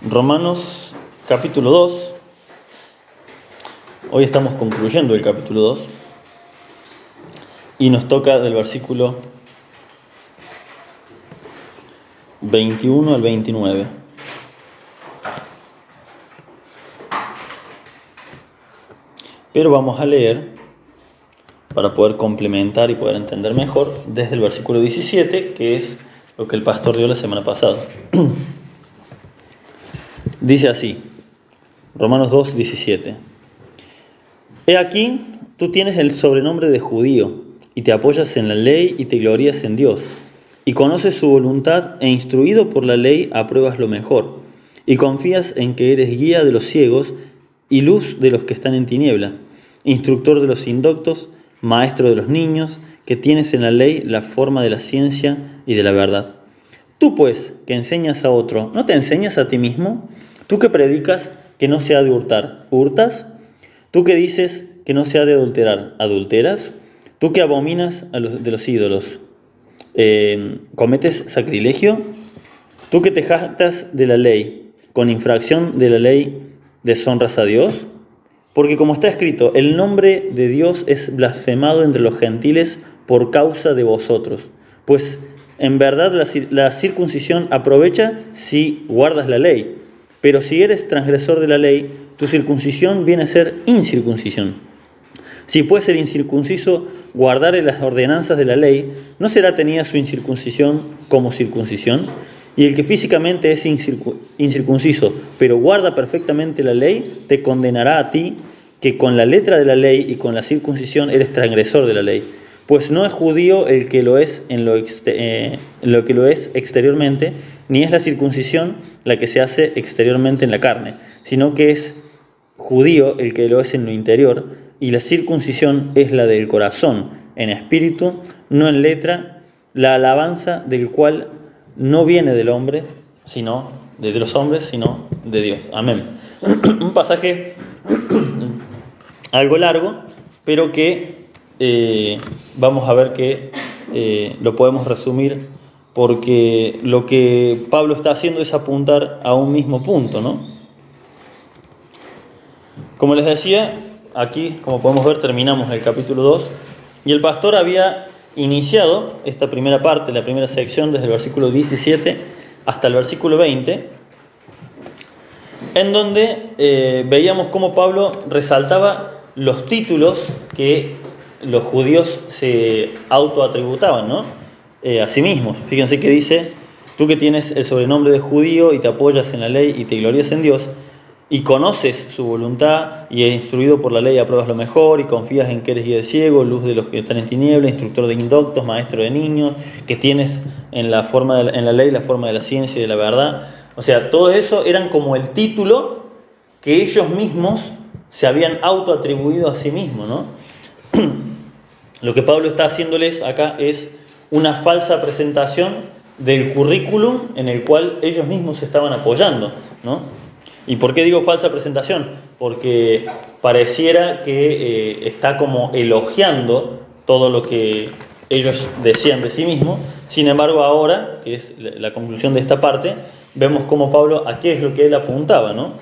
Romanos capítulo 2. Hoy estamos concluyendo el capítulo 2 y nos toca del versículo 21 al 29. Pero vamos a leer para poder complementar y poder entender mejor desde el versículo 17, que es lo que el pastor dio la semana pasada. Dice así, Romanos 2, 17. He aquí, tú tienes el sobrenombre de judío, y te apoyas en la ley y te glorías en Dios, y conoces su voluntad e instruido por la ley apruebas lo mejor, y confías en que eres guía de los ciegos y luz de los que están en tiniebla, instructor de los indoctos, maestro de los niños, que tienes en la ley la forma de la ciencia y de la verdad. Tú pues, que enseñas a otro, ¿no te enseñas a ti mismo? Tú que predicas que no se ha de hurtar, ¿hurtas? Tú que dices que no se ha de adulterar, ¿adulteras? Tú que abominas de los ídolos, ¿cometes sacrilegio? Tú que te jactas de la ley, con infracción de la ley deshonras a Dios. Porque como está escrito, el nombre de Dios es blasfemado entre los gentiles por causa de vosotros. Pues en verdad la circuncisión aprovecha si guardas la ley. Pero si eres transgresor de la ley, tu circuncisión viene a ser incircuncisión. Si pues el incircunciso guardare las ordenanzas de la ley, ¿no será tenida su incircuncisión como circuncisión? Y el que físicamente es incircunciso, pero guarda perfectamente la ley, te condenará a ti, que con la letra de la ley y con la circuncisión eres transgresor de la ley. Pues no es judío el que lo es en lo que lo es exteriormente, ni es la circuncisión la que se hace exteriormente en la carne, sino que es judío el que lo es en lo interior, y la circuncisión es la del corazón, en espíritu, no en letra, la alabanza del cual no viene del hombre, sino de los hombres, sino de Dios. Amén. Un pasaje algo largo, pero que vamos a ver que lo podemos resumir, porque lo que Pablo está haciendo es apuntar a un mismo punto, ¿no? Como les decía, aquí, como podemos ver, terminamos el capítulo 2, y el pastor había iniciado esta primera parte, la primera sección, desde el versículo 17 hasta el versículo 20, en donde veíamos cómo Pablo resaltaba los títulos que los judíos se autoatributaban, ¿no? A sí mismos. Fíjense que dice, tú que tienes el sobrenombre de judío y te apoyas en la ley y te glorías en Dios, y conoces su voluntad y instruido por la ley apruebas lo mejor y confías en que eres guía de ciego, luz de los que están en tiniebla, instructor de indoctos, maestro de niños, que tienes en la ley la forma de la ciencia y de la verdad. O sea, todo eso eran como el título que ellos mismos se habían autoatribuido a sí mismos, ¿no? Lo que Pablo está haciéndoles acá es una falsa presentación del currículum en el cual ellos mismos se estaban apoyando, ¿no? ¿Y por qué digo falsa presentación? Porque pareciera que está como elogiando todo lo que ellos decían de sí mismos. Sin embargo, ahora, que es la conclusión de esta parte, vemos cómo Pablo, a qué es lo que él apuntaba, ¿no?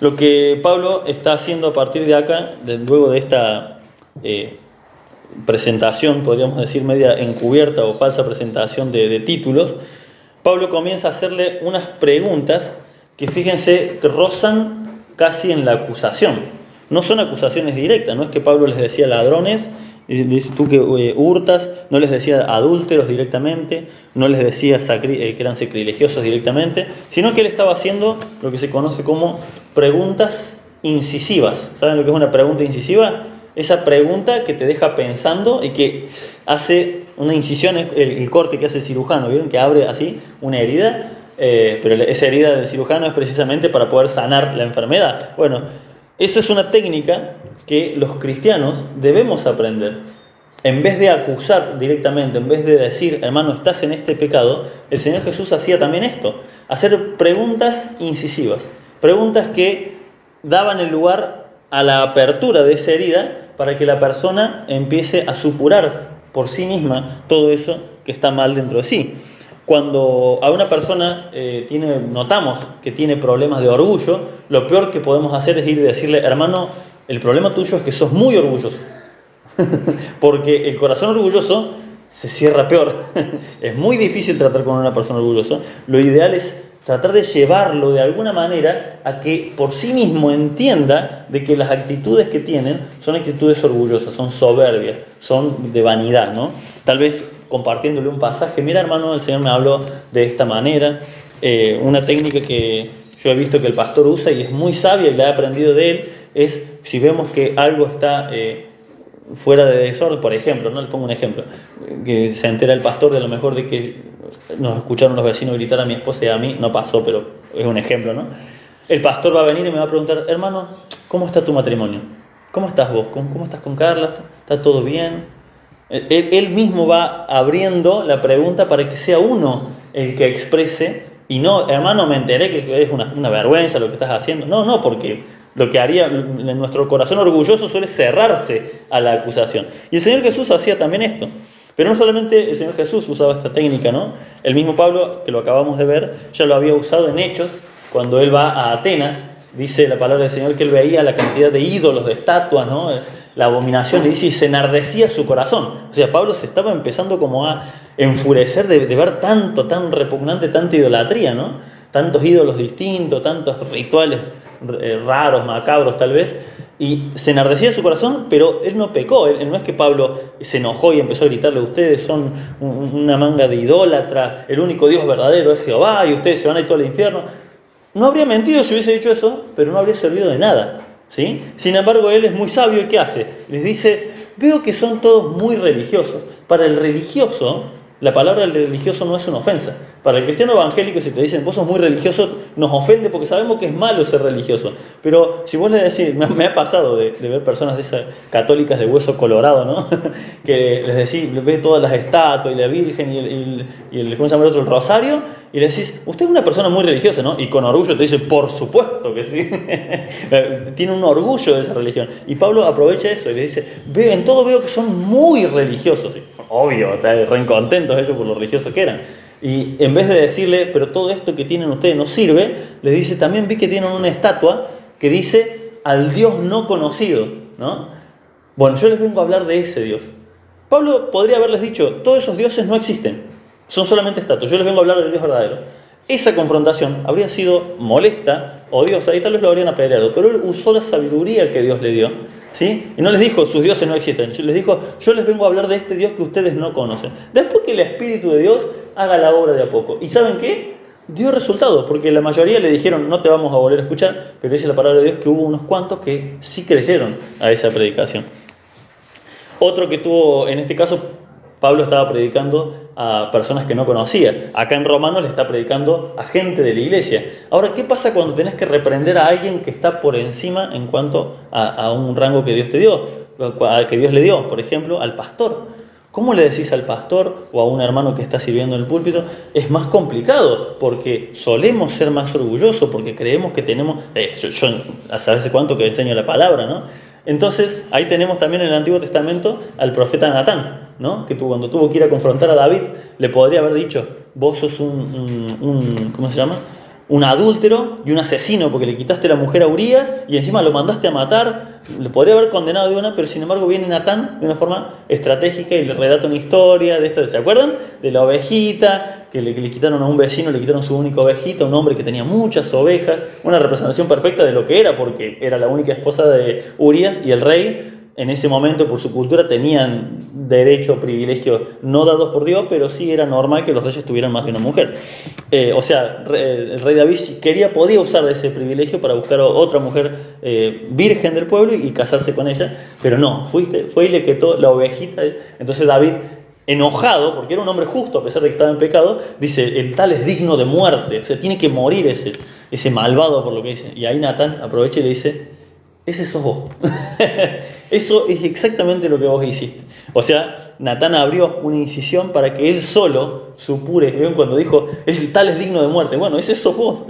Lo que Pablo está haciendo a partir de acá, luego de esta presentación, podríamos decir media encubierta o falsa presentación de títulos, Pablo comienza a hacerle unas preguntas que, fíjense, que rozan casi en la acusación. No son acusaciones directas, no es que Pablo les decía ladrones, y dice tú que hurtas, no les decía adúlteros directamente, no les decía que eran sacrilegiosos directamente, sino que él estaba haciendo lo que se conoce como preguntas incisivas. ¿Saben lo que es una pregunta incisiva? Esa pregunta que te deja pensando y que hace una incisión, el corte que hace el cirujano, ¿vieron? Que abre así una herida, pero esa herida del cirujano es precisamente para poder sanar la enfermedad. Bueno, esa es una técnica que los cristianos debemos aprender. En vez de acusar directamente, en vez de decir, hermano, estás en este pecado, el Señor Jesús hacía también esto, hacer preguntas incisivas, preguntas que daban el lugar a la apertura de esa herida para que la persona empiece a supurar por sí misma todo eso que está mal dentro de sí. Cuando a una persona notamos que tiene problemas de orgullo, lo peor que podemos hacer es ir y decirle, hermano, el problema tuyo es que sos muy orgulloso. Porque el corazón orgulloso se cierra peor. Es muy difícil tratar con una persona orgullosa. Lo ideal es tratar de llevarlo de alguna manera a que por sí mismo entienda de que las actitudes que tienen son actitudes orgullosas, son soberbias, son de vanidad, ¿no? Tal vez compartiéndole un pasaje, mira hermano, el Señor me habló de esta manera, una técnica que yo he visto que el pastor usa y es muy sabia y la he aprendido de él, es si vemos que algo está fuera de desorden, por ejemplo, ¿no? Le pongo un ejemplo, que se entera el pastor de lo mejor de que nos escucharon los vecinos gritar a mi esposa y a mí, no pasó, pero es un ejemplo, ¿no? El pastor va a venir y me va a preguntar, hermano, ¿cómo está tu matrimonio? ¿Cómo estás vos? ¿Cómo estás con Carla? ¿Está todo bien? Él mismo va abriendo la pregunta para que sea uno el que exprese y no, hermano, me enteré que es una vergüenza lo que estás haciendo. No, porque lo que haría en nuestro corazón orgulloso suele cerrarse a la acusación. Y el Señor Jesús hacía también esto. Pero no solamente el Señor Jesús usaba esta técnica, ¿no? El mismo Pablo, que lo acabamos de ver, ya lo había usado en Hechos, cuando él va a Atenas, dice la palabra del Señor que él veía la cantidad de ídolos, de estatuas, ¿no? La abominación, le dice, y se enardecía su corazón. O sea, Pablo se estaba empezando como a enfurecer de ver tanto, tan repugnante, tanta idolatría, ¿no? Tantos ídolos distintos, tantos rituales raros, macabros tal vez, y se enardecía su corazón, pero él no pecó. Él no es que Pablo se enojó y empezó a gritarle, ustedes son una manga de idólatras, el único Dios verdadero es Jehová y ustedes se van a ir todo al infierno. No habría mentido si hubiese dicho eso, pero no habría servido de nada, ¿sí? Sin embargo, él es muy sabio y ¿qué hace? Les dice, veo que son todos muy religiosos. Para el religioso, la palabra del religioso no es una ofensa. Para el cristiano evangélico, si te dicen, vos sos muy religioso, nos ofende porque sabemos que es malo ser religioso. Pero si vos le decís, me ha pasado de ver personas de esas católicas de hueso colorado, ¿no? Que les decís, ve todas las estatuas y la Virgen y el ¿cómo se llama el otro? El rosario, y le decís, usted es una persona muy religiosa, ¿no? Y con orgullo te dice, por supuesto que sí. Tiene un orgullo de esa religión. Y Pablo aprovecha eso y le dice, en todo veo que son muy religiosos. Y, obvio, están re contentos ellos por lo religiosos que eran. Y en vez de decirle, pero todo esto que tienen ustedes no sirve, le dice, también vi que tienen una estatua que dice, al Dios no conocido, ¿no? Bueno, yo les vengo a hablar de ese Dios. Pablo podría haberles dicho, todos esos dioses no existen, son solamente estatuas, yo les vengo a hablar del Dios verdadero. Esa confrontación habría sido molesta, odiosa, y tal vez lo habrían apedreado, pero él usó la sabiduría que Dios le dio, ¿sí? Y no les dijo, sus dioses no existen, les dijo, yo les vengo a hablar de este Dios que ustedes no conocen. Después que el Espíritu de Dios haga la obra de a poco. ¿Y saben qué? Dio resultados, porque la mayoría le dijeron, no te vamos a volver a escuchar, pero dice la palabra de Dios que hubo unos cuantos que sí creyeron a esa predicación. Otro que tuvo, en este caso, Pablo estaba predicando a personas que no conocía. Acá en Romanos le está predicando a gente de la iglesia. Ahora, ¿qué pasa cuando tenés que reprender a alguien que está por encima en cuanto a un rango que Dios te dio, que Dios le dio? Por ejemplo, al pastor. ¿Cómo le decís al pastor o a un hermano que está sirviendo en el púlpito? Es más complicado, porque solemos ser más orgullosos, porque creemos que tenemos... yo a saber cuánto que enseño la palabra, ¿no? Entonces, ahí tenemos también en el Antiguo Testamento al profeta Natán, ¿no? Que cuando tuvo que ir a confrontar a David, le podría haber dicho, vos sos ¿cómo se llama? Un adúltero y un asesino, porque le quitaste la mujer a Urías y encima lo mandaste a matar. Le podría haber condenado de una, pero sin embargo viene Natán de una forma estratégica y le relata una historia de esto. ¿Se acuerdan? De la ovejita, que le quitaron a un vecino, le quitaron su única ovejita, un hombre que tenía muchas ovejas, una representación perfecta de lo que era, porque era la única esposa de Urías, y el rey en ese momento por su cultura tenían derecho, privilegios no dados por Dios, pero sí era normal que los reyes tuvieran más de una mujer. O sea, el rey David, si quería, podía usar ese privilegio para buscar a otra mujer virgen del pueblo y casarse con ella, pero no, fue y le quitó la ovejita. Entonces David, enojado, porque era un hombre justo a pesar de que estaba en pecado, dice, el tal es digno de muerte, o sea, tiene que morir ese malvado por lo que dice. Y ahí Natán aprovecha y le dice, ese sos vos. Eso es exactamente lo que vos hiciste. O sea, Natán abrió una incisión para que él solo supure. ¿Ven? Cuando dijo, el tal es digno de muerte. Bueno, ese sos vos.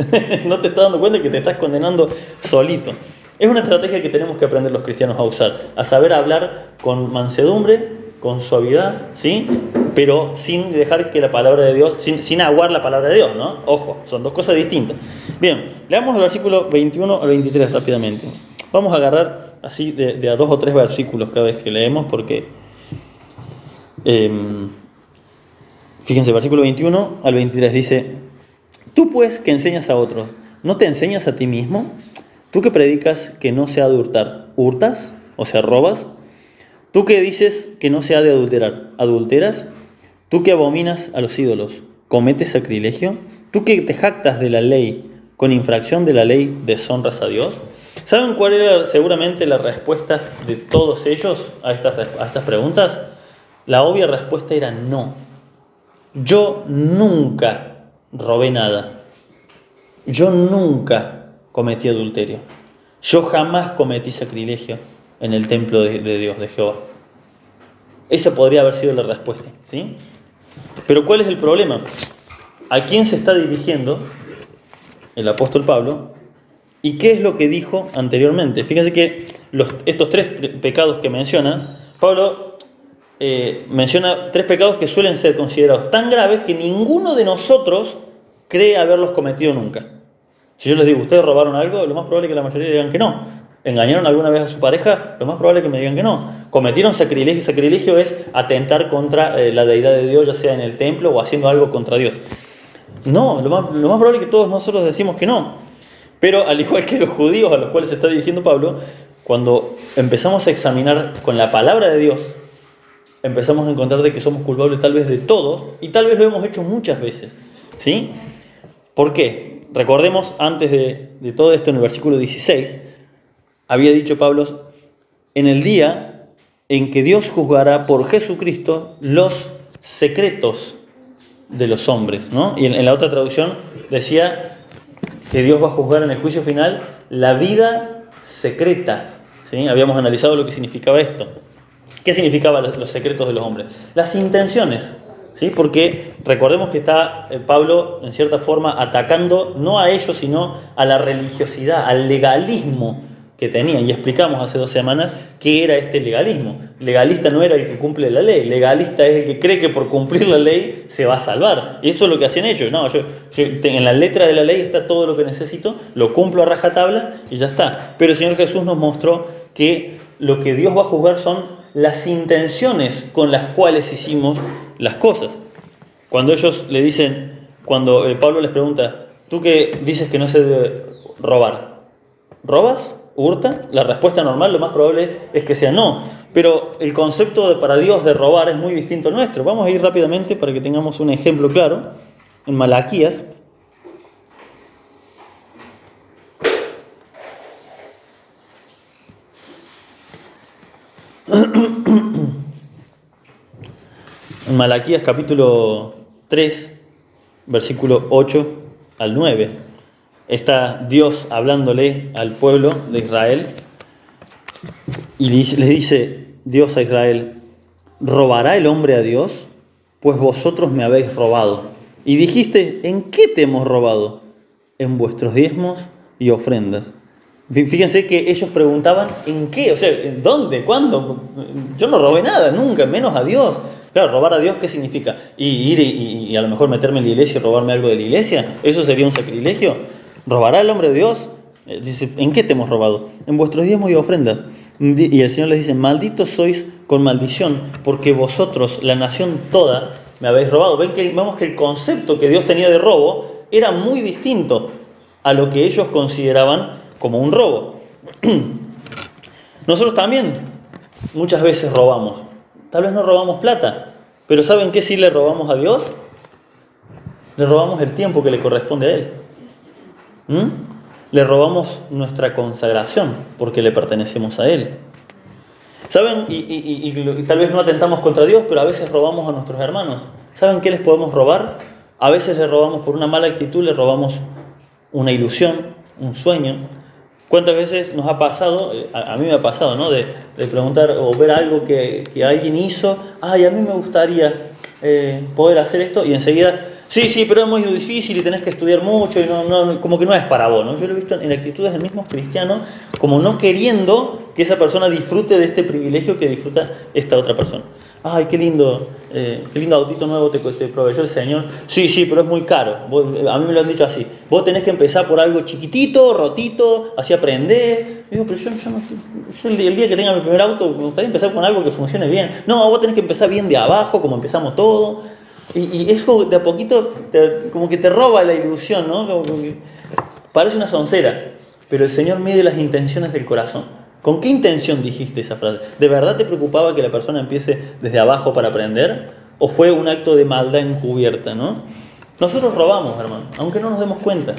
No te estás dando cuenta que te estás condenando solito. Es una estrategia que tenemos que aprender los cristianos a usar. A saber hablar con mansedumbre, con suavidad, ¿sí? pero sin dejar que la palabra de Dios, sin aguar la palabra de Dios, ¿no? Ojo, son dos cosas distintas. Bien, leamos el versículo 21 al 23 rápidamente. Vamos a agarrar así de a 2 o 3 versículos cada vez que leemos, porque fíjense, versículo 21 al 23 dice: tú pues que enseñas a otros, ¿no te enseñas a ti mismo? Tú que predicas que no se ha de hurtar, ¿hurtas? O sea, ¿robas? Tú que dices que no se ha de adulterar, ¿adulteras? Tú que abominas a los ídolos, ¿cometes sacrilegio? Tú que te jactas de la ley, con infracción de la ley deshonras a Dios. ¿Saben cuál era seguramente la respuesta de todos ellos a estas preguntas? La obvia respuesta era no. Yo nunca robé nada. Yo nunca cometí adulterio. Yo jamás cometí sacrilegio en el templo de Dios, de Jehová. Esa podría haber sido la respuesta, ¿sí? Pero ¿cuál es el problema? ¿A quién se está dirigiendo el apóstol Pablo? ¿Y qué es lo que dijo anteriormente? Fíjense que estos 3 pecados que menciona, Pablo menciona 3 pecados que suelen ser considerados tan graves que ninguno de nosotros cree haberlos cometido nunca. Si yo les digo, ¿ustedes robaron algo? Lo más probable es que la mayoría digan que no. ¿Engañaron alguna vez a su pareja? Lo más probable es que me digan que no. ¿Cometieron sacrilegio? Sacrilegio es atentar contra la deidad de Dios, ya sea en el templo o haciendo algo contra Dios. No, lo más probable es que todos nosotros decimos que no. Pero al igual que los judíos a los cuales se está dirigiendo Pablo, cuando empezamos a examinar con la palabra de Dios, empezamos a encontrar de que somos culpables tal vez de todos, y tal vez lo hemos hecho muchas veces, ¿sí? ¿Por qué? Recordemos, antes de todo esto, en el versículo 16, había dicho Pablo: en el día en que Dios juzgará por Jesucristo los secretos de los hombres, ¿no? Y en la otra traducción decía que Dios va a juzgar en el juicio final la vida secreta, ¿sí? Habíamos analizado lo que significaba esto. ¿Qué significaban los secretos de los hombres? Las intenciones, ¿sí? Porque recordemos que está Pablo en cierta forma atacando no a ellos, sino a la religiosidad, al legalismo que tenían. Y explicamos hace 2 semanas qué era este legalismo. Legalista no era el que cumple la ley, legalista es el que cree que por cumplir la ley se va a salvar. Y eso es lo que hacían ellos. No, yo en la letra de la ley está todo lo que necesito, lo cumplo a rajatabla y ya está. Pero el Señor Jesús nos mostró que lo que Dios va a juzgar son las intenciones con las cuales hicimos las cosas. Cuando ellos le dicen, cuando Pablo les pregunta: tú que dices que no se debe robar, ¿robas? ¿Hurta? La respuesta normal, lo más probable es que sea no. Pero el concepto para Dios de robar es muy distinto al nuestro. Vamos a ir rápidamente para que tengamos un ejemplo claro. En Malaquías, en Malaquías capítulo 3, versículo 8 al 9. Está Dios hablándole al pueblo de Israel y les dice Dios a Israel: ¿robará el hombre a Dios? Pues vosotros me habéis robado. Y dijiste: ¿en qué te hemos robado? En vuestros diezmos y ofrendas. Fíjense que ellos preguntaban ¿en qué? O sea, ¿dónde? ¿Cuándo? Yo no robé nada, nunca, menos a Dios. Claro, robar a Dios, ¿qué significa? Ir y a lo mejor meterme en la iglesia y robarme algo de la iglesia. ¿Eso sería un sacrilegio? ¿Robará el hombre de Dios? Dice, ¿en qué te hemos robado? En vuestros diezmos y ofrendas. Y el Señor les dice: malditos sois con maldición, porque vosotros, la nación toda, me habéis robado. Vemos que el concepto que Dios tenía de robo era muy distinto a lo que ellos consideraban como un robo. Nosotros también muchas veces robamos. Tal vez no robamos plata, pero ¿saben qué sí le robamos a Dios? Le robamos el tiempo que le corresponde a Él. Le robamos nuestra consagración porque le pertenecemos a Él. ¿Saben? Y tal vez no atentamos contra Dios, pero a veces robamos a nuestros hermanos. ¿Saben qué les podemos robar? A veces les robamos por una mala actitud, les robamos una ilusión, un sueño. ¿Cuántas veces nos ha pasado, a mí me ha pasado, ¿no? De preguntar o ver algo que alguien hizo: ay, a mí me gustaría poder hacer esto, y enseguida: sí, pero es muy difícil y tenés que estudiar mucho y no, como que no es para vos, ¿no? Yo lo he visto en actitudes del mismo cristiano, como no queriendo que esa persona disfrute de este privilegio que disfruta esta otra persona. Ay, qué lindo autito nuevo te proveyó el Señor. Sí, sí, pero es muy caro. A mí me lo han dicho así. Vos tenés que empezar por algo chiquitito, rotito, así aprender. Digo, pero yo no sé. Yo el día que tenga mi primer auto, me gustaría empezar con algo que funcione bien. No, vos tenés que empezar bien de abajo, como empezamos todo. Y es como de a poquito, como que te roba la ilusión, ¿no? Como que parece una soncera. Pero el Señor mide las intenciones del corazón. ¿Con qué intención dijiste esa frase? ¿De verdad te preocupaba que la persona empiece desde abajo para aprender? ¿O fue un acto de maldad encubierta, no? Nosotros robamos, hermano, aunque no nos demos cuenta.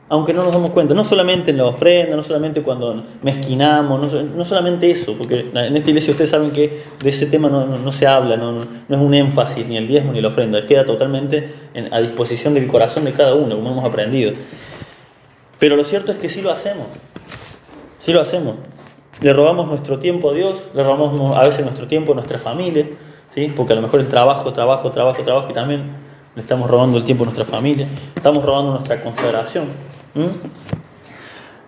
Aunque no nos damos cuenta. No solamente en la ofrenda, no solamente cuando mezquinamos, no solamente eso. Porque en esta iglesia ustedes saben que de ese tema no se habla, no es un énfasis, ni el diezmo ni la ofrenda. Queda totalmente a disposición del corazón de cada uno, como hemos aprendido. Pero lo cierto es que sí lo hacemos. Sí lo hacemos. Le robamos nuestro tiempo a Dios, le robamos a veces nuestro tiempo a nuestra familia, ¿sí? Porque a lo mejor el trabajo, y también le estamos robando el tiempo a nuestra familia, estamos robando nuestra consagración.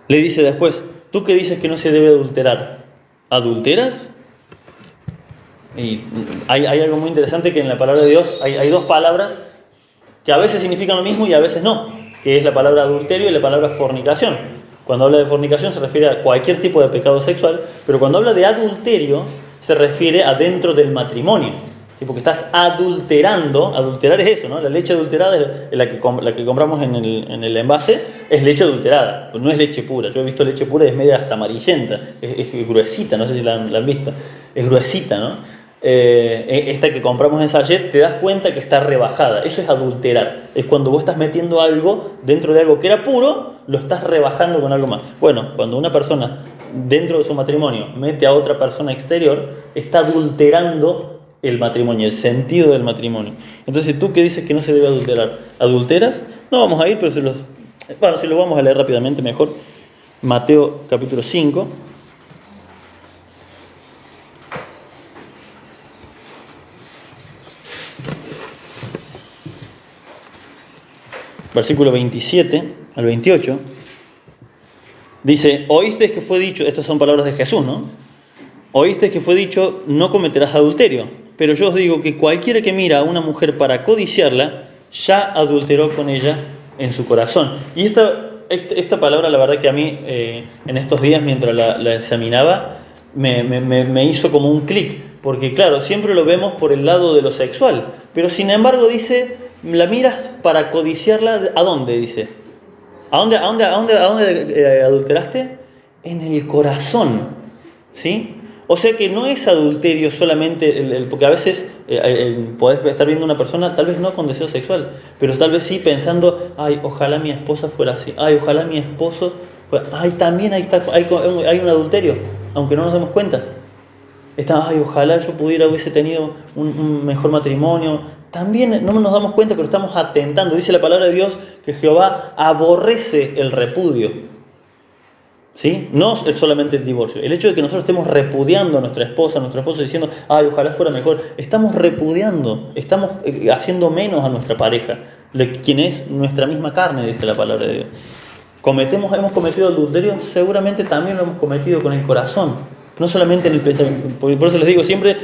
Le dice después, ¿tú qué dices que no se debe adulterar? ¿Adulteras? Y hay algo muy interesante que en la palabra de Dios hay dos palabras que a veces significan lo mismo y a veces no, que es la palabra adulterio y la palabra fornicación. Cuando habla de fornicación se refiere a cualquier tipo de pecado sexual, pero cuando habla de adulterio se refiere a dentro del matrimonio. ¿Sí? Porque estás adulterando, adulterar es eso, ¿no? La leche adulterada es la que compramos en el envase, es leche adulterada, pues no es leche pura. Yo he visto leche pura y es media hasta amarillenta, es gruesita, no sé si la han visto, es gruesita, ¿no? Esta que compramos en sachet, te das cuenta que está rebajada. Eso es adulterar. Es cuando vos estás metiendo algo dentro de algo que era puro, lo estás rebajando con algo más. Bueno, cuando una persona dentro de su matrimonio mete a otra persona exterior, está adulterando el matrimonio, el sentido del matrimonio. Entonces, ¿tú qué dices que no se debe adulterar? ¿Adulteras? No vamos a ir, pero si los vamos a leer rápidamente mejor. Mateo capítulo 5. Versículo 27 al 28, dice, oíste que fue dicho, estas son palabras de Jesús, ¿no? Oíste que fue dicho, no cometerás adulterio, pero yo os digo que cualquiera que mira a una mujer para codiciarla, ya adulteró con ella en su corazón. Y esta palabra, la verdad que a mí, en estos días, mientras la examinaba, me hizo como un clic, porque claro, siempre lo vemos por el lado de lo sexual, pero sin embargo dice, la miras para codiciarla, ¿a dónde? Dice, ¿a dónde adulteraste? En el corazón, ¿sí? O sea que no es adulterio solamente, porque a veces podés estar viendo a una persona, tal vez no con deseo sexual, pero tal vez sí pensando, ay, ojalá mi esposa fuera así, ay, ojalá mi esposo fuera, ay, también hay un adulterio, aunque no nos demos cuenta. Ay, ojalá yo hubiese tenido un mejor matrimonio. También no nos damos cuenta, pero estamos atentando. Dice la palabra de Dios que Jehová aborrece el repudio. ¿Sí? No es solamente el divorcio. El hecho de que nosotros estemos repudiando a nuestro esposo diciendo, ay, ojalá fuera mejor. Estamos repudiando, estamos haciendo menos a nuestra pareja, quien es nuestra misma carne, dice la palabra de Dios. Hemos cometido adulterio, seguramente también lo hemos cometido con el corazón. No solamente en el pensamiento, por eso les digo, siempre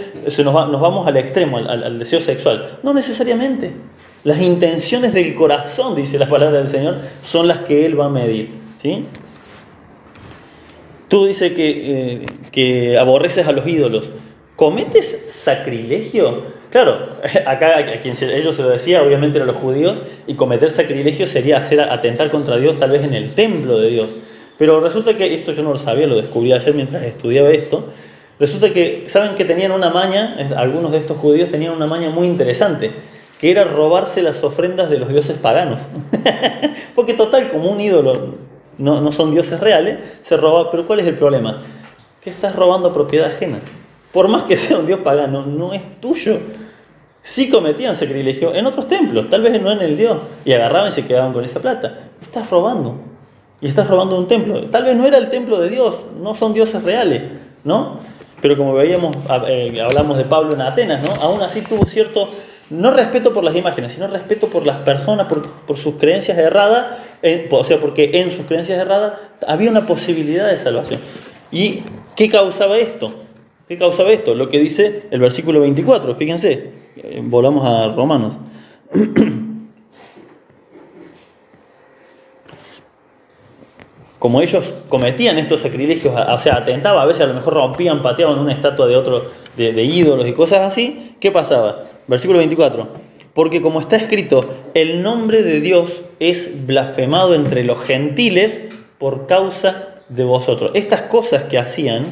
nos vamos al extremo, al deseo sexual. No necesariamente. Las intenciones del corazón, dice la palabra del Señor, son las que Él va a medir. ¿Sí? Tú dices que aborreces a los ídolos. ¿Cometes sacrilegio? Claro, acá a quien ellos se lo decía, obviamente eran los judíos, y cometer sacrilegio sería atentar contra Dios, tal vez en el templo de Dios. Pero resulta que, esto yo no lo sabía, lo descubrí ayer mientras estudiaba esto, resulta que, ¿saben que tenían una maña? Algunos de estos judíos tenían una maña muy interesante, que era robarse las ofrendas de los dioses paganos. Porque total, como un ídolo no son dioses reales, se roba. Pero ¿cuál es el problema? Que estás robando propiedad ajena. Por más que sea un dios pagano, no es tuyo. Sí cometían sacrilegio en otros templos, tal vez no en el Dios, y agarraban y se quedaban con esa plata. Estás robando. Y estás robando un templo. Tal vez no era el templo de Dios, no son dioses reales, ¿no? Pero como veíamos, hablamos de Pablo en Atenas, ¿no? Aún así tuvo cierto, no respeto por las imágenes, sino respeto por las personas, por sus creencias erradas, o sea, porque en sus creencias erradas había una posibilidad de salvación. ¿Y qué causaba esto? ¿Qué causaba esto? Lo que dice el versículo 24, fíjense, volvamos a Romanos. Como ellos cometían estos sacrilegios, o sea, atentaban, a veces a lo mejor rompían, pateaban una estatua de otro, de ídolos y cosas así, ¿qué pasaba? Versículo 24. Porque como está escrito, el nombre de Dios es blasfemado entre los gentiles por causa de vosotros. Estas cosas que hacían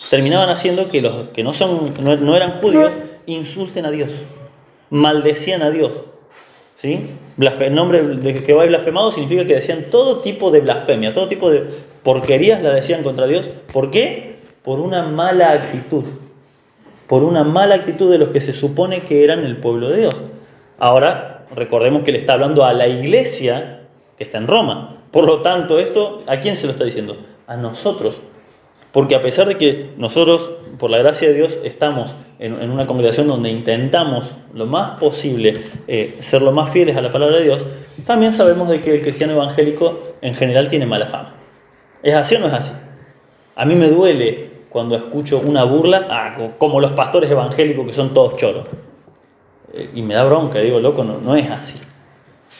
terminaban haciendo que los que no eran judíos insulten a Dios, maldecían a Dios. ¿Sí? El nombre de Jehová es blasfemado significa que decían todo tipo de blasfemia, todo tipo de porquerías la decían contra Dios. ¿Por qué? Por una mala actitud. Por una mala actitud de los que se supone que eran el pueblo de Dios. Ahora, recordemos que le está hablando a la iglesia que está en Roma. Por lo tanto, esto, ¿a quién se lo está diciendo? A nosotros. Porque a pesar de que nosotros, por la gracia de Dios, estamos en una congregación donde intentamos lo más posible ser lo más fieles a la palabra de Dios, también sabemos de que el cristiano evangélico en general tiene mala fama. ¿Es así o no es así? A mí me duele cuando escucho una burla, como los pastores evangélicos que son todos choros. Y me da bronca, digo, loco, no es así.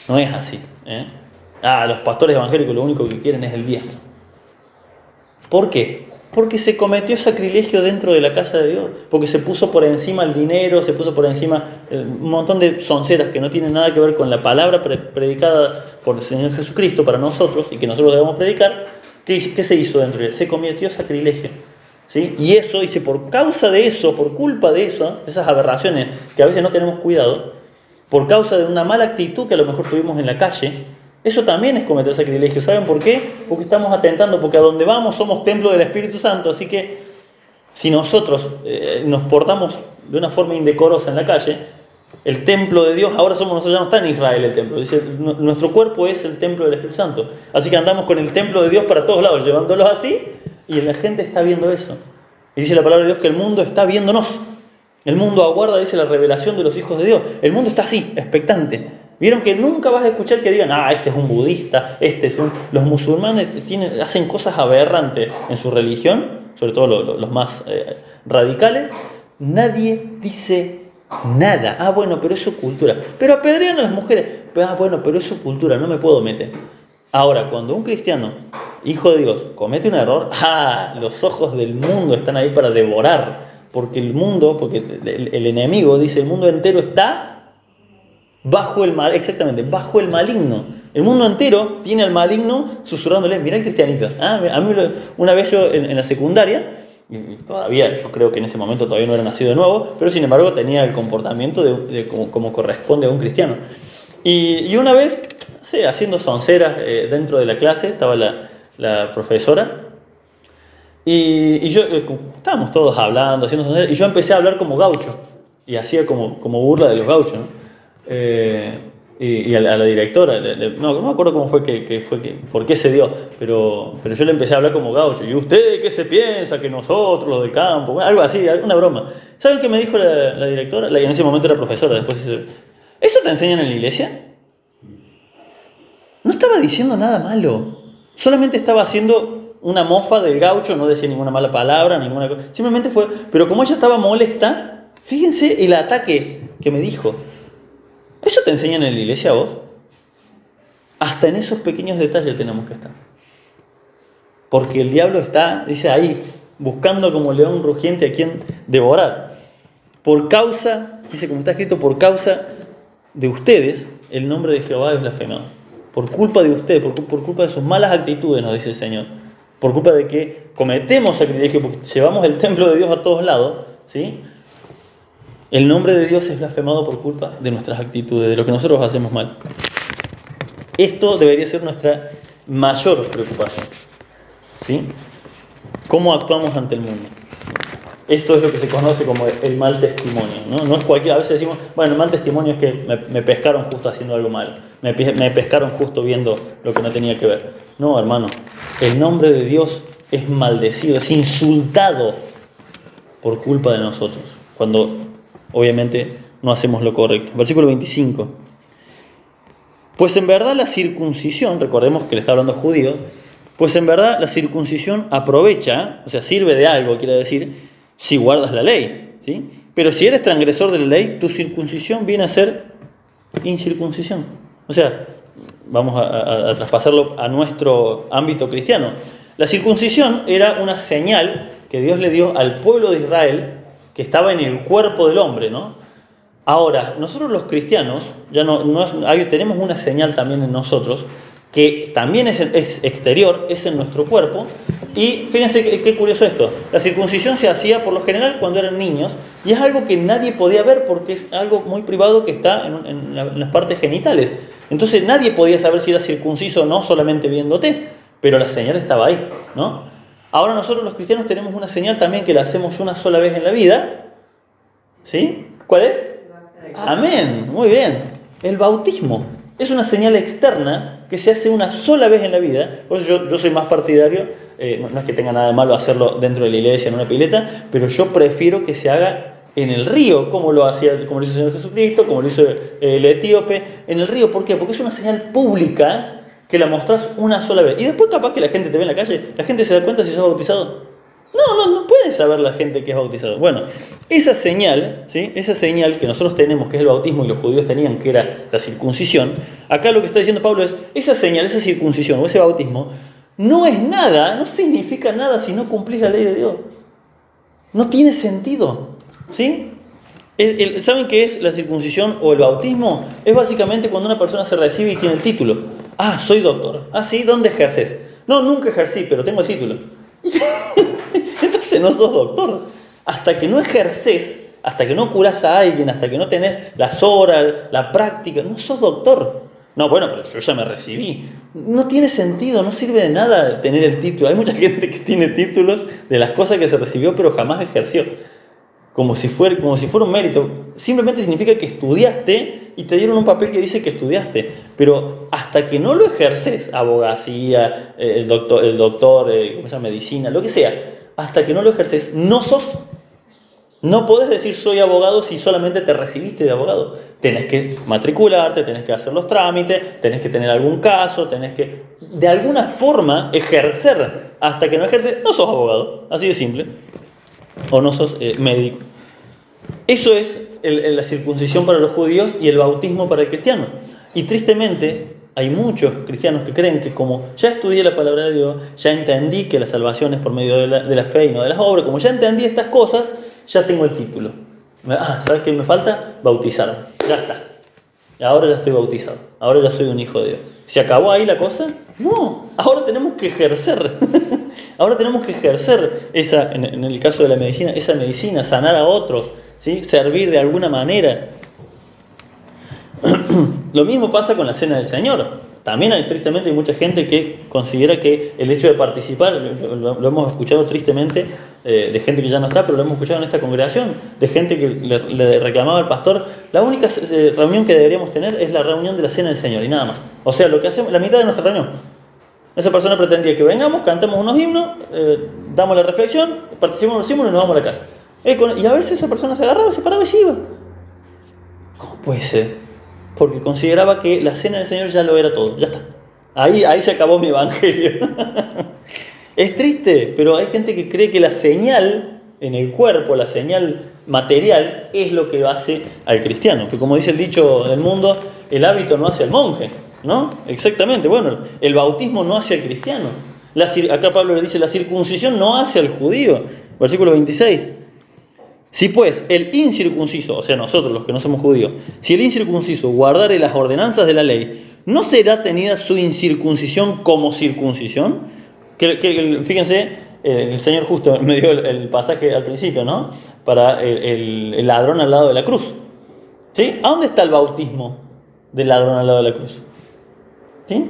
No es así. Los pastores evangélicos lo único que quieren es el diezmo. ¿Por qué? Porque se cometió sacrilegio dentro de la casa de Dios, porque se puso por encima el dinero, se puso por encima un montón de sonceras que no tienen nada que ver con la palabra predicada por el Señor Jesucristo para nosotros y que nosotros debemos predicar. ¿Qué se hizo dentro de él? Se cometió sacrilegio. ¿Sí? Y eso, dice, por causa de eso, por culpa de eso, esas aberraciones que a veces no tenemos cuidado, por causa de una mala actitud que a lo mejor tuvimos en la calle, eso también es cometer sacrilegio. ¿Saben por qué? Porque estamos atentando, porque a donde vamos somos templo del Espíritu Santo, así que si nosotros nos portamos de una forma indecorosa en la calle, el templo de Dios, ahora somos nosotros, ya no está en Israel el templo, dice, nuestro cuerpo es el templo del Espíritu Santo, así que andamos con el templo de Dios para todos lados, llevándolos así, y la gente está viendo eso. Y dice la palabra de Dios que el mundo está viéndonos. El mundo aguarda, dice, la revelación de los hijos de Dios. El mundo está así, expectante. Vieron que nunca vas a escuchar que digan, este es un budista, Los musulmanes hacen cosas aberrantes en su religión, sobre todo los más radicales. Nadie dice nada. Bueno, pero es su cultura. Pero apedrean a las mujeres. Bueno, pero es su cultura, no me puedo meter. Ahora, cuando un cristiano, hijo de Dios, comete un error, los ojos del mundo están ahí para devorar. Porque el enemigo, dice, el mundo entero está bajo el mal, exactamente, bajo el maligno. El mundo entero tiene al maligno susurrándole, mirá el cristianito. A mí una vez yo en la secundaria, y todavía, yo creo que en ese momento todavía no era nacido de nuevo, pero sin embargo tenía el comportamiento de como corresponde a un cristiano. Y una vez, haciendo sonceras dentro de la clase, estaba la profesora, y yo, estábamos todos hablando, haciendo sonceras, y yo empecé a hablar como gaucho, y hacía como burla de los gauchos, ¿no? Y a la directora, no me acuerdo cómo fue por qué se dio, pero yo le empecé a hablar como gaucho. ¿Y usted qué se piensa? Que nosotros, los del campo, algo así, una broma. ¿Saben qué me dijo la directora? En ese momento era profesora, después ¿eso te enseñan en la iglesia? No estaba diciendo nada malo, solamente estaba haciendo una mofa del gaucho, no decía ninguna mala palabra, ninguna cosa. Simplemente fue, pero como ella estaba molesta, fíjense el ataque que me dijo. ¿Eso te enseñan en la iglesia a vos? Hasta en esos pequeños detalles tenemos que estar. Porque el diablo está, dice ahí, buscando como león rugiente a quien devorar. Por causa, dice como está escrito, por causa de ustedes, el nombre de Jehová es blasfemado. Por culpa de ustedes, por culpa de sus malas actitudes, nos dice el Señor. Por culpa de que cometemos sacrilegio, porque llevamos el templo de Dios a todos lados, ¿sí? El nombre de Dios es blasfemado por culpa de nuestras actitudes, de lo que nosotros hacemos mal. Esto debería ser nuestra mayor preocupación. ¿Sí? ¿Cómo actuamos ante el mundo? Esto es lo que se conoce como el mal testimonio, ¿no? No es cualquier, a veces decimos, bueno, el mal testimonio es que me pescaron justo haciendo algo malo. Me pescaron justo viendo lo que no tenía que ver. No, hermano. El nombre de Dios es maldecido, es insultado por culpa de nosotros. Cuando obviamente no hacemos lo correcto. Versículo 25. Pues en verdad la circuncisión, recordemos que le está hablando a judíos, pues en verdad la circuncisión aprovecha, o sea, sirve de algo, quiere decir, si guardas la ley, ¿sí? Pero si eres transgresor de la ley, tu circuncisión viene a ser incircuncisión. O sea, vamos a traspasarlo a nuestro ámbito cristiano. La circuncisión era una señal que Dios le dio al pueblo de Israel que estaba en el cuerpo del hombre, ¿no? Ahora, nosotros los cristianos, tenemos una señal también en nosotros, que también es exterior, es en nuestro cuerpo. Y fíjense qué curioso esto. La circuncisión se hacía por lo general cuando eran niños, y es algo que nadie podía ver porque es algo muy privado que está en las partes genitales. Entonces nadie podía saber si era circunciso o no solamente viéndote, pero la señal estaba ahí, ¿no? Ahora nosotros los cristianos tenemos una señal también que la hacemos una sola vez en la vida. ¿Sí? ¿Cuál es? Amén, muy bien. El bautismo es una señal externa que se hace una sola vez en la vida. Por eso yo soy más partidario, no es que tenga nada de malo hacerlo dentro de la iglesia, en una pileta, pero yo prefiero que se haga en el río, como lo hizo el Señor Jesucristo, como lo hizo el etíope, en el río. ¿Por qué? Porque es una señal pública que la mostrás una sola vez. Y después capaz que la gente te ve en la calle, la gente se da cuenta si sos bautizado. No puede saber la gente que es bautizado. Bueno, esa señal, ¿sí? Esa señal que nosotros tenemos, que es el bautismo y los judíos tenían, que era la circuncisión, acá lo que está diciendo Pablo es, esa señal, esa circuncisión o ese bautismo, no es nada, no significa nada si no cumplís la ley de Dios. No tiene sentido, ¿sí? ¿Saben qué es la circuncisión o el bautismo? Es básicamente cuando una persona se recibe y tiene el título. Ah, soy doctor. Ah, sí, ¿dónde ejerces? No, nunca ejercí, pero tengo el título. Entonces no sos doctor. Hasta que no ejerces, hasta que no curás a alguien, hasta que no tenés las horas, la práctica, no sos doctor. No, bueno, pero yo ya me recibí. No tiene sentido, no sirve de nada tener el título. Hay mucha gente que tiene títulos de las cosas que se recibió, pero jamás ejerció. Como si fuera un mérito. Simplemente significa que estudiaste y te dieron un papel que dice que estudiaste. Pero hasta que no lo ejerces, abogacía, el doctor, ¿cómo se llama? Medicina, lo que sea, hasta que no lo ejerces, no sos. No podés decir soy abogado si solamente te recibiste de abogado. Tenés que matricularte, tenés que hacer los trámites, tenés que tener algún caso, tenés que de alguna forma ejercer. Hasta que no ejerces, no sos abogado. Así de simple. O no sos médico. Eso es la circuncisión para los judíos y el bautismo para el cristiano. Y tristemente hay muchos cristianos que creen que como ya estudié la palabra de Dios, ya entendí que la salvación es por medio de la fe y no de las obras, como ya entendí estas cosas, ya tengo el título. ¿Sabes qué me falta? Bautizarme. Ya está. Ahora ya estoy bautizado. Ahora ya soy un hijo de Dios. ¿Se acabó ahí la cosa? No. Ahora tenemos que ejercer. Ahora tenemos que ejercer en el caso de la medicina, esa medicina, sanar a otros, ¿sí? Servir de alguna manera. Lo mismo pasa con la Cena del Señor. También tristemente hay mucha gente que considera que el hecho de participar, lo hemos escuchado tristemente de gente que ya no está, pero lo hemos escuchado en esta congregación, de gente que le reclamaba al pastor, la única reunión que deberíamos tener es la reunión de la Cena del Señor y nada más. O sea, lo que hacemos, la mitad de nuestra reunión. Esa persona pretendía que vengamos, cantemos unos himnos, damos la reflexión, participamos en los símbolos y nos vamos a la casa. Y a veces esa persona se agarraba, se paraba y se iba. ¿Cómo puede ser? Porque consideraba que la Cena del Señor ya lo era todo, ya está. Ahí se acabó mi evangelio. Es triste, pero hay gente que cree que la señal en el cuerpo, la señal material, es lo que hace al cristiano. Que como dice el dicho del mundo, el hábito no hace al monje, ¿no? Exactamente, bueno, el bautismo no hace al cristiano. Acá Pablo le dice, la circuncisión no hace al judío. Versículo 26. Si pues el incircunciso, o sea nosotros los que no somos judíos, si el incircunciso guardare las ordenanzas de la ley, ¿no será tenida su incircuncisión como circuncisión? Fíjense, el Señor justo me dio el pasaje al principio, ¿no? Para el ladrón al lado de la cruz. ¿Sí? ¿A dónde está el bautismo del ladrón al lado de la cruz? ¿Sí?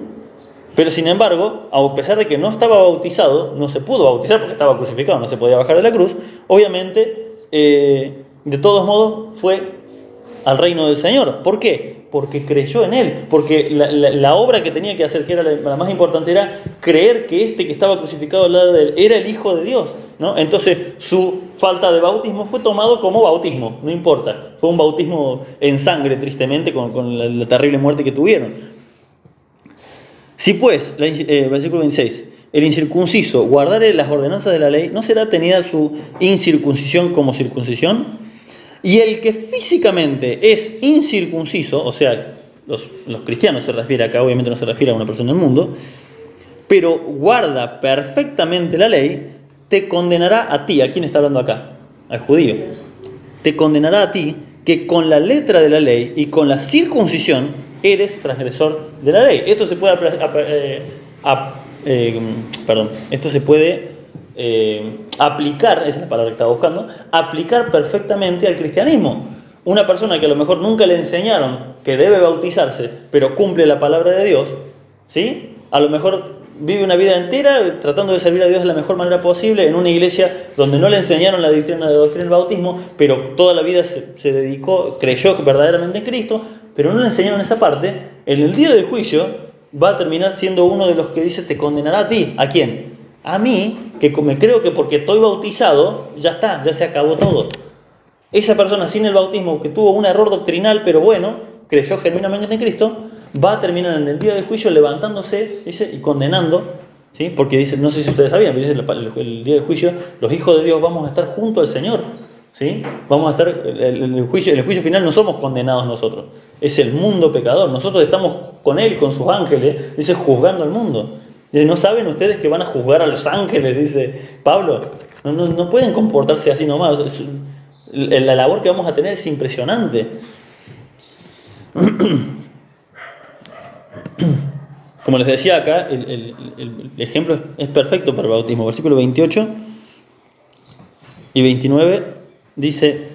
Pero sin embargo, a pesar de que no estaba bautizado, no se pudo bautizar porque estaba crucificado, no se podía bajar de la cruz, obviamente, de todos modos, fue al reino del Señor. ¿Por qué? Porque creyó en Él, porque la obra que tenía que hacer, que era la más importante, era creer que este que estaba crucificado al lado de Él era el Hijo de Dios, ¿no? Entonces su falta de bautismo fue tomado como bautismo, no importa, fue un bautismo en sangre, tristemente, con la terrible muerte que tuvieron. Si pues, versículo 26, el incircunciso guardare las ordenanzas de la ley, ¿no será tenida su incircuncisión como circuncisión? Y el que físicamente es incircunciso, o sea, los cristianos se refiere acá, obviamente no se refiere a una persona del mundo, pero guarda perfectamente la ley, te condenará a ti. ¿A quién está hablando acá? Al judío. Te condenará a ti que con la letra de la ley y con la circuncisión eres transgresor de la ley. Esto se puede aplicar, esa es la palabra que estaba buscando, aplicar perfectamente al cristianismo. Una persona que a lo mejor nunca le enseñaron que debe bautizarse, pero cumple la palabra de Dios, ¿sí? A lo mejor vive una vida entera tratando de servir a Dios de la mejor manera posible en una iglesia donde no le enseñaron la doctrina del bautismo, pero toda la vida se dedicó, creyó verdaderamente en Cristo, pero no le enseñaron esa parte. En el día del juicio va a terminar siendo uno de los que dice: te condenará a ti. ¿A quién? A mí, que me creo que porque estoy bautizado, ya está, ya se acabó todo. Esa persona sin el bautismo, que tuvo un error doctrinal, pero bueno, creyó genuinamente en Cristo, va a terminar en el día del juicio levantándose, dice, y condenando, ¿sí? Porque dice, no sé si ustedes sabían, pero dice el día del juicio, los hijos de Dios vamos a estar junto al Señor, ¿sí? Vamos a estar, en el juicio final no somos condenados nosotros, es el mundo pecador, nosotros estamos con Él, con sus ángeles, dice, juzgando al mundo. Dice, ¿no saben ustedes que van a juzgar a los ángeles? Dice Pablo. No pueden comportarse así nomás. La labor que vamos a tener es impresionante. Como les decía acá, el ejemplo es perfecto para el bautismo. Versículo 28 y 29 dice: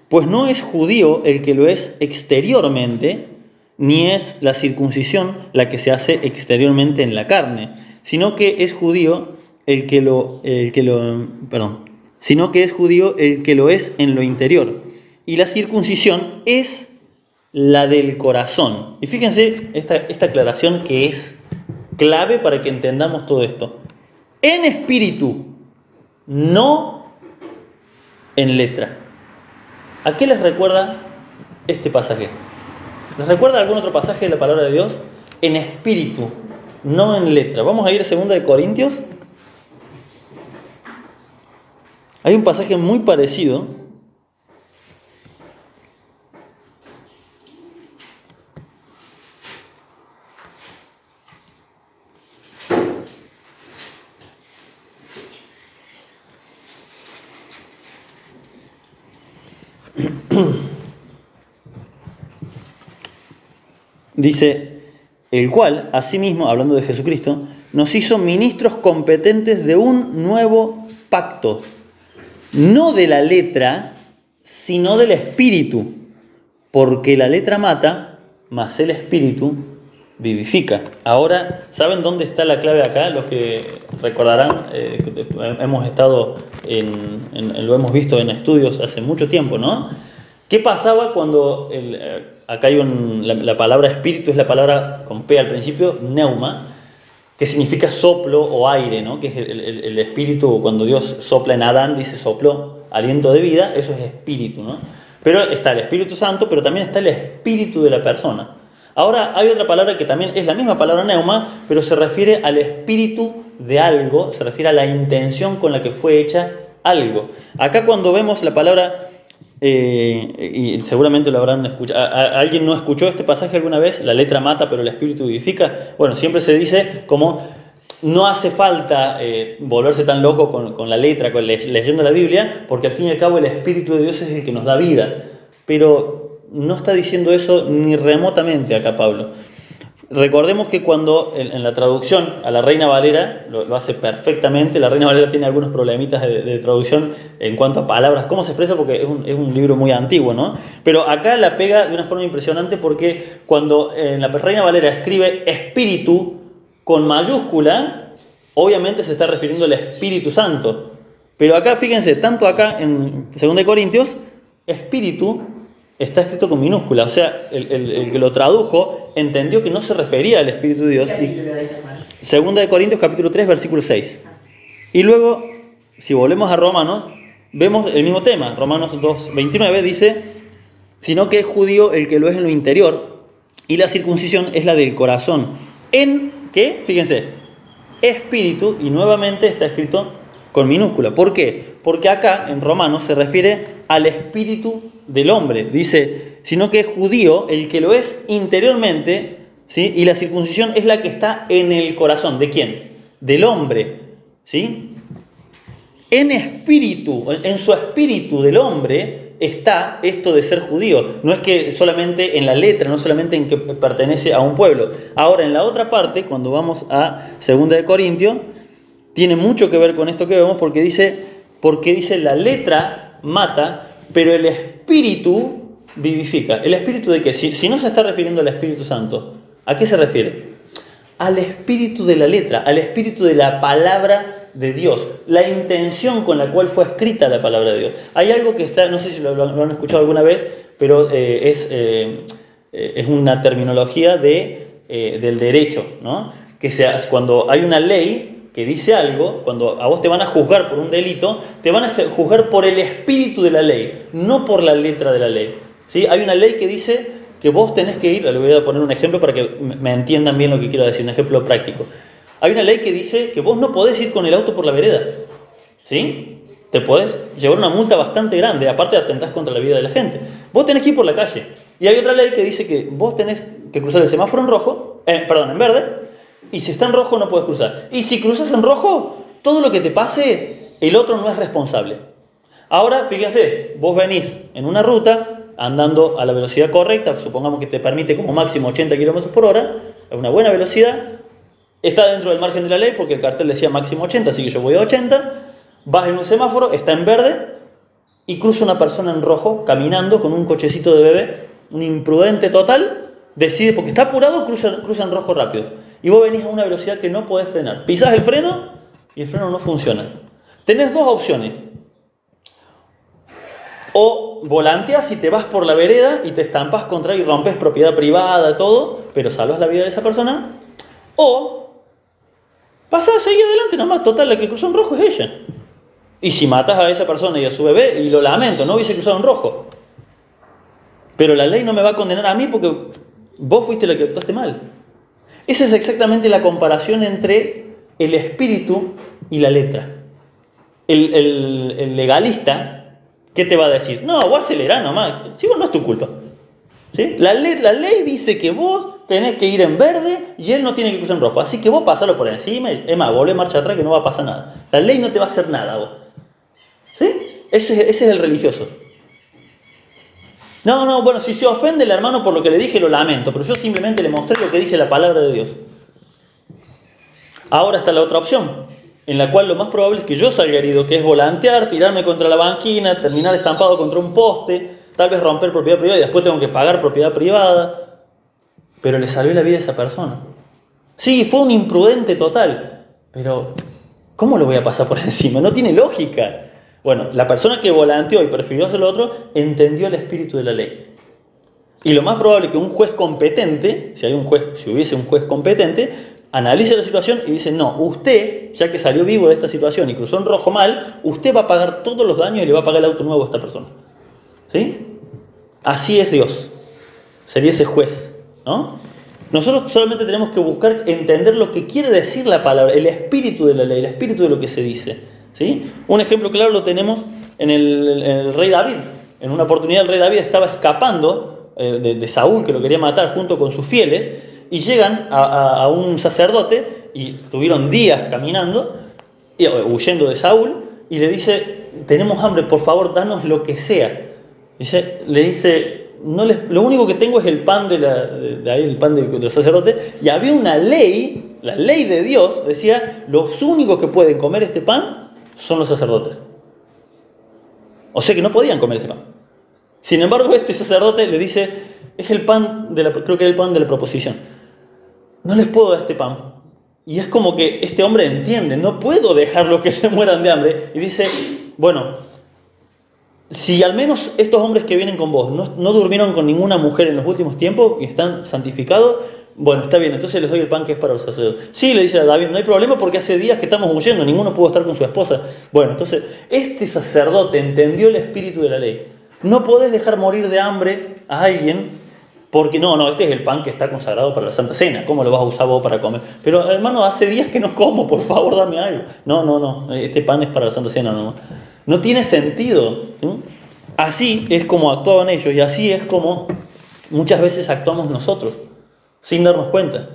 pues no es judío el que lo es exteriormente, ni es la circuncisión la que se hace exteriormente en la carne, sino que es judío sino que es judío el que lo es en lo interior. Y la circuncisión es la del corazón. Y fíjense esta aclaración que es clave para que entendamos todo esto. En espíritu, no en letra. ¿A qué les recuerda este pasaje? ¿Les recuerda algún otro pasaje de la palabra de Dios? En espíritu, no en letra. Vamos a ir a 2 Corintios. Hay un pasaje muy parecido. Dice, el cual, asimismo, hablando de Jesucristo, nos hizo ministros competentes de un nuevo pacto, no de la letra, sino del espíritu, porque la letra mata, mas el espíritu vivifica. Ahora, ¿saben dónde está la clave acá? Los que recordarán, hemos estado lo hemos visto en estudios hace mucho tiempo, ¿no? ¿Qué pasaba cuando acá hay la palabra espíritu, es la palabra con P al principio, pneuma, que significa soplo o aire, ¿no? Que es el espíritu, cuando Dios sopla en Adán, dice sopló, aliento de vida, eso es espíritu, ¿no? Pero está el Espíritu Santo, pero también está el espíritu de la persona. Ahora hay otra palabra que también es la misma palabra neuma, pero se refiere al espíritu de algo, se refiere a la intención con la que fue hecha algo. Acá cuando vemos la palabra, y seguramente lo habrán escuchado, ¿alguien no escuchó este pasaje alguna vez? La letra mata, pero el espíritu vivifica. Bueno, siempre se dice como no hace falta volverse tan loco con la letra, leyendo la Biblia, porque al fin y al cabo el Espíritu de Dios es el que nos da vida. Pero no está diciendo eso ni remotamente acá Pablo. Recordemos que cuando en la traducción a la Reina Valera lo hace perfectamente. La Reina Valera tiene algunos problemitas de traducción en cuanto a palabras, cómo se expresa, porque es un libro muy antiguo, ¿no? Pero acá la pega de una forma impresionante, porque cuando en la Reina Valera escribe espíritu con mayúscula, obviamente se está refiriendo al Espíritu Santo. Pero acá, fíjense, tanto acá en 2 Corintios, espíritu está escrito con minúscula. O sea, el que lo tradujo entendió que no se refería al Espíritu de Dios. 2 Corintios capítulo 3, versículo 6. Y luego, si volvemos a Romanos, vemos el mismo tema. Romanos 2, 29 dice, sino que es judío el que lo es en lo interior, y la circuncisión es la del corazón. ¿En qué? Fíjense, espíritu, y nuevamente está escrito con minúscula. ¿Por qué? Porque acá en Romanos se refiere al espíritu del hombre. Dice, sino que es judío el que lo es interiormente, ¿sí? Y la circuncisión es la que está en el corazón. ¿De quién? Del hombre, ¿sí? En espíritu, en su espíritu del hombre está esto de ser judío. No es que solamente en la letra, no solamente en que pertenece a un pueblo. Ahora, en la otra parte, cuando vamos a 2 de Corintios, tiene mucho que ver con esto que vemos, porque dice la letra mata, pero el espíritu vivifica. ¿El espíritu de qué? Si no se está refiriendo al Espíritu Santo, ¿a qué se refiere? Al espíritu de la letra, al espíritu de la palabra de Dios, la intención con la cual fue escrita la palabra de Dios. Hay algo que está, no sé si lo han escuchado alguna vez, pero es una terminología del derecho, ¿no? Que cuando hay una ley que dice algo, cuando a vos te van a juzgar por un delito, te van a juzgar por el espíritu de la ley, no por la letra de la ley, ¿sí? Hay una ley que dice que vos tenés que ir, le voy a poner un ejemplo para que me entiendan bien lo que quiero decir, un ejemplo práctico. Hay una ley que dice que vos no podés ir con el auto por la vereda, ¿sí? Te podés llevar una multa bastante grande, aparte atentás contra la vida de la gente. Vos tenés que ir por la calle. Y hay otra ley que dice que vos tenés que cruzar el semáforo en verde, y si está en rojo no podés cruzar. Y si cruzas en rojo, todo lo que te pase, el otro no es responsable. Ahora, fíjense, vos venís en una ruta andando a la velocidad correcta, supongamos que te permite como máximo 80 km por hora, es una buena velocidad, está dentro del margen de la ley porque el cartel decía máximo 80, así que yo voy a 80, vas en un semáforo, está en verde y cruza una persona en rojo caminando con un cochecito de bebé, un imprudente total, decide, porque está apurado, cruza en rojo rápido. Y vos venís a una velocidad que no podés frenar. Pisás el freno y el freno no funciona. Tenés dos opciones. O volanteas y te vas por la vereda y te estampas contra y rompes propiedad privada, todo, pero salvas la vida de esa persona. O pasás, seguís adelante nomás, total, la que cruzó en rojo es ella. Y si matas a esa persona y a su bebé, y lo lamento, no hubiese cruzado en rojo. Pero la ley no me va a condenar a mí porque vos fuiste la que actuaste mal. Esa es exactamente la comparación entre el espíritu y la letra. El legalista, ¿qué te va a decir? No, vos acelerá nomás. Si vos no es tu culpa. ¿Sí? La ley dice que vos tenés que ir en verde y él no tiene que cruzar en rojo. Así que vos pasalo por encima. Es más, volvé marcha atrás que no va a pasar nada. La ley no te va a hacer nada a vos. ¿Sí? Ese es el religioso. No, bueno, si se ofende el hermano por lo que le dije, lo lamento. Pero yo simplemente le mostré lo que dice la palabra de Dios. Ahora está la otra opción, en la cual lo más probable es que yo salga herido, que es volantear, tirarme contra la banquina, terminar estampado contra un poste, tal vez romper propiedad privada y después tengo que pagar propiedad privada. Pero le salvé la vida a esa persona. Sí, fue un imprudente total, pero ¿cómo lo voy a pasar por encima? No tiene lógica. Bueno, la persona que volanteó y prefirió hacer lo otro, entendió el espíritu de la ley. Y lo más probable es que un juez competente, si hubiese un juez competente, analice la situación y dice, no, usted, ya que salió vivo de esta situación y cruzó en rojo mal, usted va a pagar todos los daños y le va a pagar el auto nuevo a esta persona. ¿Sí? Así es Dios. Sería ese juez, ¿no? Nosotros solamente tenemos que buscar entender lo que quiere decir la palabra, el espíritu de la ley, el espíritu de lo que se dice. ¿Sí? Un ejemplo claro lo tenemos en el rey David. En una oportunidad el rey David estaba escapando de Saúl, que lo quería matar junto con sus fieles, y llegan a un sacerdote, y tuvieron días caminando, huyendo de Saúl, y le dice, tenemos hambre, por favor, danos lo que sea. Le dice, lo único que tengo es el pan de los sacerdotes, y había una ley, la ley de Dios, decía, los únicos que pueden comer este pan son los sacerdotes. O sea que no podían comer ese pan. Sin embargo, este sacerdote le dice, es el pan creo que es el pan de la proposición. No les puedo dar este pan. Y es como que este hombre entiende, no puedo dejarlos que se mueran de hambre. Y dice, bueno, si al menos estos hombres que vienen con vos no durmieron con ninguna mujer en los últimos tiempos y están santificados, bueno, está bien, entonces les doy el pan que es para los sacerdotes. Sí, le dice a David, no hay problema porque hace días que estamos huyendo, ninguno pudo estar con su esposa. Bueno, entonces, este sacerdote entendió el espíritu de la ley. No podés dejar morir de hambre a alguien Porque no, este es el pan que está consagrado para la Santa Cena. ¿Cómo lo vas a usar vos para comer? Pero hermano, hace días que no como, por favor, dame algo. No, este pan es para la Santa Cena. No tiene sentido. ¿Sí? Así es como actuaban ellos y así es como muchas veces actuamos nosotros, sin darnos cuenta.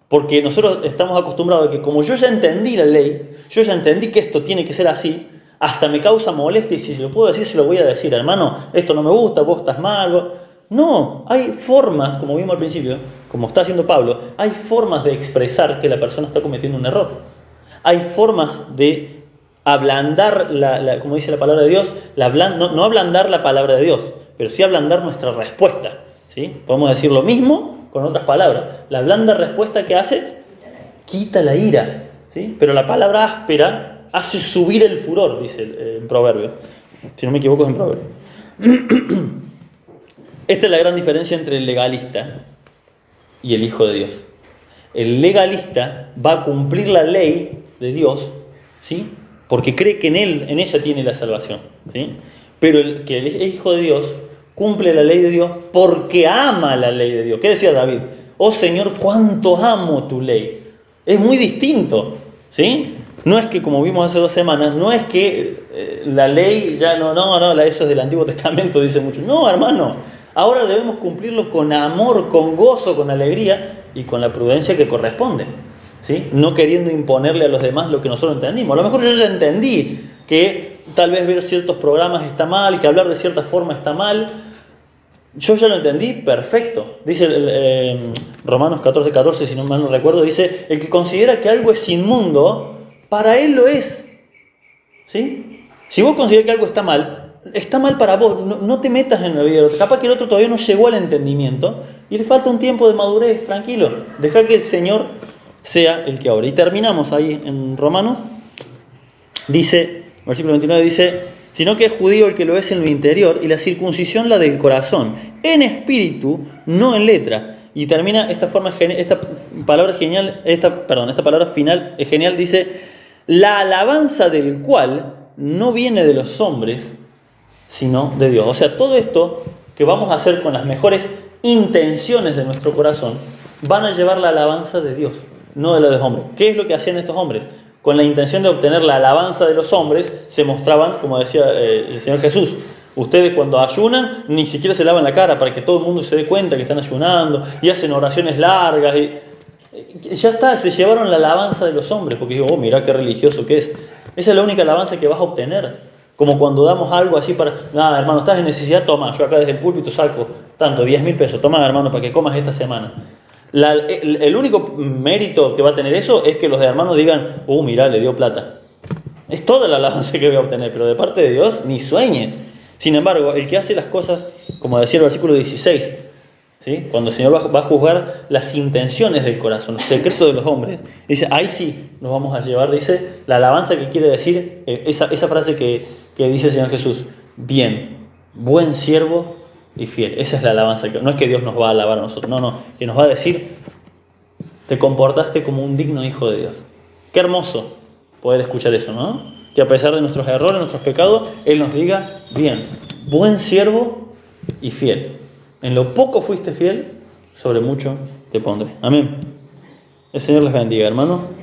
Porque nosotros estamos acostumbrados a que como yo ya entendí la ley, yo ya entendí que esto tiene que ser así, hasta me causa molestia y si se lo puedo decir, se lo voy a decir, hermano, esto no me gusta, vos estás mal. No, hay formas, como vimos al principio, como está haciendo Pablo, hay formas de expresar que la persona está cometiendo un error. Hay formas de ablandar, como dice la palabra de Dios, no ablandar la palabra de Dios, pero sí ablandar nuestra respuesta. ¿Sí? Podemos decir lo mismo con otras palabras. La blanda respuesta que hace, quita la ira. ¿Sí? Pero la palabra áspera hace subir el furor, dice en Proverbio. Si no me equivoco es en Proverbio. Esta es la gran diferencia entre el legalista y el Hijo de Dios. El legalista va a cumplir la ley de Dios, ¿sí? Porque cree que en ella tiene la salvación. ¿Sí? Pero el Hijo de Dios cumple la ley de Dios porque ama la ley de Dios. ¿Qué decía David? Oh Señor, cuánto amo tu ley. Es muy distinto, ¿sí? No es que, como vimos hace 2 semanas, no es que la ley ya eso es del Antiguo Testamento, dice mucho. No, hermano, ahora debemos cumplirlo con amor, con gozo, con alegría y con la prudencia que corresponde, ¿sí? No queriendo imponerle a los demás lo que nosotros entendimos. A lo mejor yo ya entendí que tal vez ver ciertos programas está mal, que hablar de cierta forma está mal. Yo ya lo entendí, perfecto. Dice Romanos 14:14, si no mal no recuerdo, dice, el que considera que algo es inmundo, para él lo es. ¿Sí? Si vos consideras que algo está mal para vos. No te metas en la vida del otro. Capaz que el otro todavía no llegó al entendimiento y le falta un tiempo de madurez, tranquilo. Deja que el Señor sea el que obra. Y terminamos ahí en Romanos. Dice, versículo 29 dice, sino que es judío el que lo es en lo interior y la circuncisión la del corazón, en espíritu, no en letra. Y termina esta palabra final es genial, dice, la alabanza del cual no viene de los hombres, sino de Dios. O sea, todo esto que vamos a hacer con las mejores intenciones de nuestro corazón, van a llevar la alabanza de Dios, no de la de los hombres. ¿Qué es lo que hacían estos hombres? Con la intención de obtener la alabanza de los hombres, se mostraban, como decía el Señor Jesús, ustedes cuando ayunan ni siquiera se lavan la cara para que todo el mundo se dé cuenta que están ayunando y hacen oraciones largas. Ya está, se llevaron la alabanza de los hombres, porque digo, mirá qué religioso que es. Esa es la única alabanza que vas a obtener. Como cuando damos algo así para, hermano, estás en necesidad, toma, yo acá desde el púlpito saco tanto, 10.000 pesos, toma hermano para que comas esta semana. El único mérito que va a tener eso es que los hermanos digan, mirá, le dio plata. Es toda la alabanza que voy a obtener, pero de parte de Dios ni sueñe. Sin embargo, el que hace las cosas, como decía el versículo 16, ¿sí? Cuando el Señor va a juzgar las intenciones del corazón, los secretos de los hombres, dice, ahí sí nos vamos a llevar, dice, la alabanza que quiere decir, esa frase que dice el Señor Jesús, bien, buen siervo y fiel. Esa es la alabanza. No es que Dios nos va a alabar a nosotros, no, que nos va a decir, te comportaste como un digno hijo de Dios. Qué hermoso poder escuchar eso, ¿no? Que a pesar de nuestros errores, nuestros pecados, Él nos diga, bien, buen siervo y fiel. En lo poco fuiste fiel, sobre mucho te pondré. Amén. El Señor les bendiga, hermano.